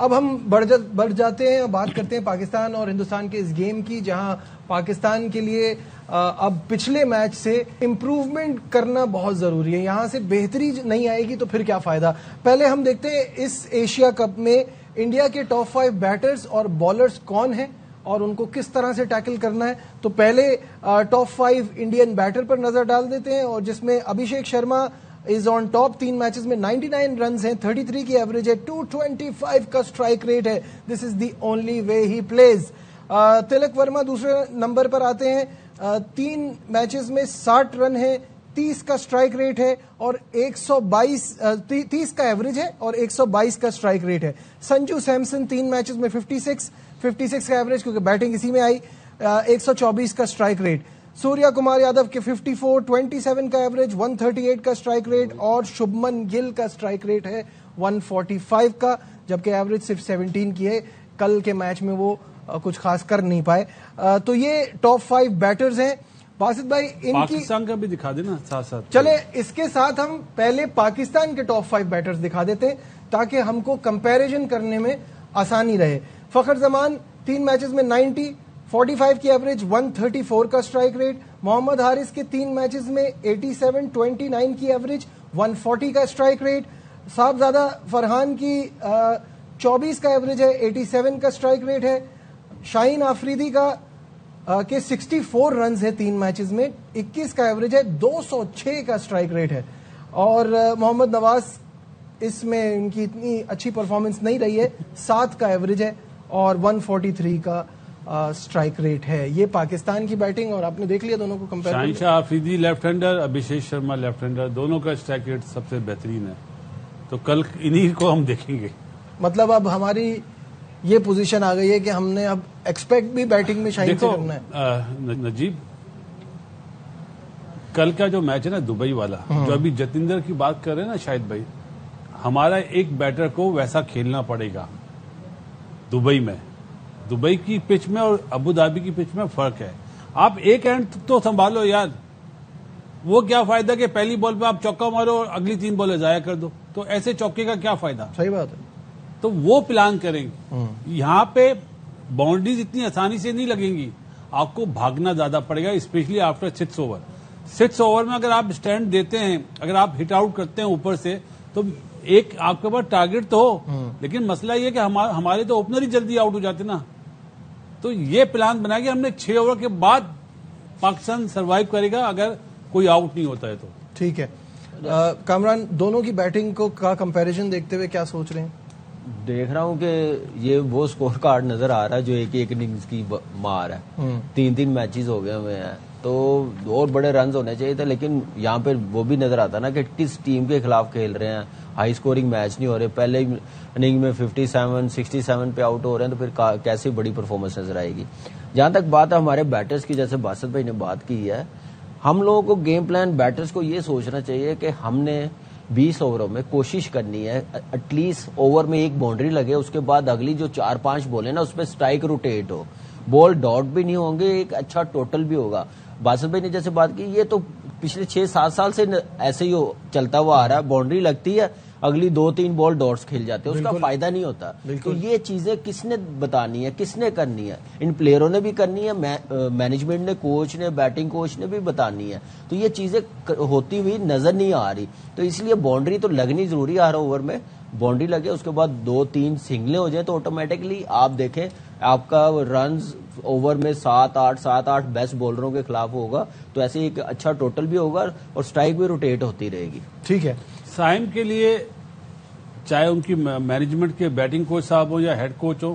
اب ہم بڑھ جاتے ہیں، بات کرتے ہیں پاکستان اور ہندوستان کے اس گیم کی، جہاں پاکستان کے لیے اب پچھلے میچ سے امپروومنٹ کرنا بہت ضروری ہے. یہاں سے بہتری نہیں آئے گی تو پھر کیا فائدہ. پہلے ہم دیکھتے ہیں اس ایشیا کپ میں انڈیا کے ٹاپ 5 بیٹرز اور بالرز کون ہیں اور ان کو کس طرح سے ٹیکل کرنا ہے. تو پہلے ٹاپ 5 انڈین بیٹر پر نظر ڈال دیتے ہیں، اور جس میں ابھیشیک شرما از آن ٹاپ. 3 میچز میں 99 رنز ہیں، 33 کی ایوریج ہے، 225 کا اسٹرائک ریٹ ہے. This is the only way ہی پلیز. تلک ورما دوسرے نمبر پر آتے ہیں، 3 میچز میں 60 رن ہیں، 30 کا اسٹرائک ریٹ ہے اور 30 کا ایوریج ہے اور 122 کا اسٹرائک ریٹ ہے. سنجو سیمسن 3 میچز میں 56 کا ایوریج، کیونکہ بیٹنگ اسی میں آئی، 124 کا اسٹرائک ریٹ. سوریا کمار یادو کے 54، 27 کا ایوریج، 138 کا اسٹرائک ریٹ، اور شبمن گل کا اسٹرائک ریٹ ہے 145 کا، جبکہ ایوریج صرف 17 کی ہے. کل کے میچ میں وہ کچھ خاص کر نہیں پائے. تو یہ ٹاپ 5 بیٹرز ہیں. باسط بھائی ان کی پاکستان کا بھی دکھا دینا ساتھ ساتھ. چلے اس کے ساتھ ہم پہلے پاکستان کے ٹاپ 5 بیٹرز دکھا دیتے ہیں تاکہ ہم کو کمپیریزن کرنے میں آسانی رہے. فخر زمان 3 میچز میں 90، 45 کی ایوریج، 134 کا اسٹرائک ریٹ. محمد حارث کے 3 میچز میں 87، 29 کی ایوریج، 140 کا اسٹرائک ریٹ. صاحبزادہ فرحان کی 24 کا ایوریج ہے، 87 کا اسٹرائک ریٹ ہے. شاہین آفریدی کا کے 64 رنز ہے 3 میچز میں، 21 کا ایوریج ہے، 206 کا اسٹرائک ریٹ ہے. اور محمد نواز اس میں ان کی اتنی اچھی پرفارمنس نہیں رہی ہے، 7 کا ایوریج ہے اور 143 کا اسٹرائک ریٹ ہے. یہ پاکستان کی بیٹنگ، اور آپ نے دیکھ لیا دونوں کو compare. Shaheen Shah Afridi left hander, Abhishek Sharma left hander, دونوں کا اسٹرائک ریٹ سب سے بہترین ہے. تو کل انہی کو ہم دیکھیں گے. مطلب اب ہماری یہ پوزیشن آ گئی ہے کہ ہم نے اب ایکسپیکٹ بھی بیٹنگ میں شاہین سے کرنا ہے. نجیب، کل کا جو میچ ہے نا دبئی والا، جو ابھی جتیندر کی بات کر رہے ہیں نا شاہد بھائی، ہمارا ایک بیٹر کو ویسا کھیلنا پڑے گا دبئی میں. دبئی کی پچ میں اور ابو دھابی کی پچ میں فرق ہے. آپ ایک اینڈ تو سنبھالو یار. وہ کیا فائدہ کہ پہلی بال پہ آپ چوکا مارو اور اگلی 3 بالیں ضائع کر دو. تو ایسے چوکے کا کیا فائدہ. صحیح بات ہے. تو وہ پلان کریں گے. یہاں پہ باؤنڈریز اتنی آسانی سے نہیں لگیں گی، آپ کو بھاگنا زیادہ پڑے گا، اسپیشلی آفٹر 6 اوور. 6 اوور میں اگر آپ اسٹینڈ دیتے ہیں، اگر آپ ہٹ آؤٹ کرتے ہیں اوپر سے، تو ایک آپ کے پاس ٹارگیٹ تو ہو، لیکن مسئلہ یہ کہ ہمارے تو اوپنر ہی جلدی آؤٹ ہو جاتے نا. تو یہ پلان بنا کے ہم نے 6 اوور کے بعد پاکستان سروائیو کرے گا اگر کوئی آؤٹ نہیں ہوتا ہے تو. ٹھیک ہے. کامران، دونوں کی بیٹنگ کو کا کمپیریزن دیکھتے ہوئے کیا سوچ رہے ہیں؟ دیکھ رہا ہوں کہ یہ وہ سکور کارڈ نظر آ رہا ہے جو ایک اننگز کی مار ہے. 3 میچز ہو گئے ہوئے ہیں تو اور بڑے رنز ہونے چاہیے تھے، لیکن یہاں پہ وہ بھی نظر آتا نا کہ کس ٹیم کے خلاف کھیل رہے ہیں. ہائی سکورنگ میچ نہیں ہو رہے، پہلے اننگ میں 57، 67 پہ آؤٹ ہو رہے ہیں، تو پھر کیسی بڑی پرفارمنس نظر آئے گی. جہاں تک بات ہے ہمارے بیٹرز کی، جیسے باسط بھائی نے بات کی ہے، ہم لوگوں کو گیم پلان بیٹرز کو یہ سوچنا چاہیے کہ ہم نے 20 اووروں میں کوشش کرنی ہے ایٹ لیسٹ اوور میں ایک باؤنڈری لگے، اس کے بعد اگلی جو 4-5 بولیں نا اس پہ اسٹرائک روٹیٹ ہو، بال ڈاٹ بھی نہیں ہوں گے، ایک اچھا ٹوٹل بھی ہوگا. باسط بھائی نے جیسے بات کی، یہ تو پچھلے 6-7 سال سے ایسے ہی چلتا ہوا آ رہا ہے. باؤنڈری لگتی ہے، اگلی 2-3 بال ڈاٹس کھیل جاتے ہیں، اس کا فائدہ نہیں ہوتا. تو یہ چیزیں کس نے بتانی ہے، کس نے کرنی ہے؟ ان پلیئروں نے بھی کرنی ہے، مینجمنٹ نے، کوچ نے، بیٹنگ کوچ نے بھی بتانی ہے. تو یہ چیزیں ہوتی ہوئی نظر نہیں آ رہی. تو اس لیے باؤنڈری تو لگنی ضروری ہے. ہر اوور میں باؤنڈری لگے، اس کے بعد 2-3 سنگلیں ہو جائیں تو آٹومیٹکلی آپ دیکھیں آپ کا رنز اوور میں 7-8 بیسٹ بولروں کے خلاف ہوگا، تو ایسے ایک اچھا ٹوٹل بھی ہوگا اور اسٹرائک بھی روٹیٹ ہوتی رہے گی. ٹھیک ہے. سائم کے لیے چاہے ان کی مینجمنٹ کے بیٹنگ کوچ صاحب ہو یا ہیڈ کوچ ہو،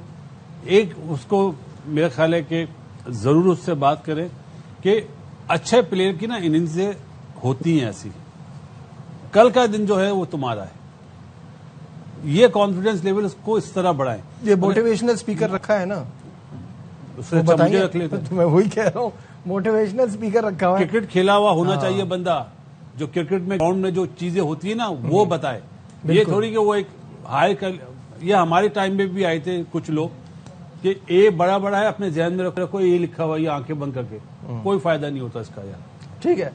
ایک اس کو میرا خیال ہے کہ ضرور اس سے بات کریں کہ اچھے پلیئر کی نا اننگزیں ہوتی ہیں ایسی. کل کا دن جو ہے وہ تمہارا ہے، یہ کانفیڈنس لیول اس کو اس طرح بڑھائیں. یہ موٹیویشنل اسپیکر رکھا ہے نا، اس سے اچھا مجھے رکھ لیتے. میں وہی کہہ رہا ہوں، موٹیویشنل اسپیکر رکھا ہوا ہے. کرکٹ کھیلا ہوا ہونا چاہیے بندہ، جو کرکٹ میں گراؤنڈ میں جو چیزیں ہوتی ہیں نا وہ بتائے. یہ تھوڑی کہ وہ ایک ہائی کر. یہ ہمارے ٹائم میں بھی آئے تھے کچھ لوگ کہ اے بڑا بڑا ہے، اپنے ذہن میں رکھو اے لکھا ہوا، یہ آنکھیں بند کر کے، کوئی فائدہ نہیں ہوتا اس کا یار. ٹھیک ہے.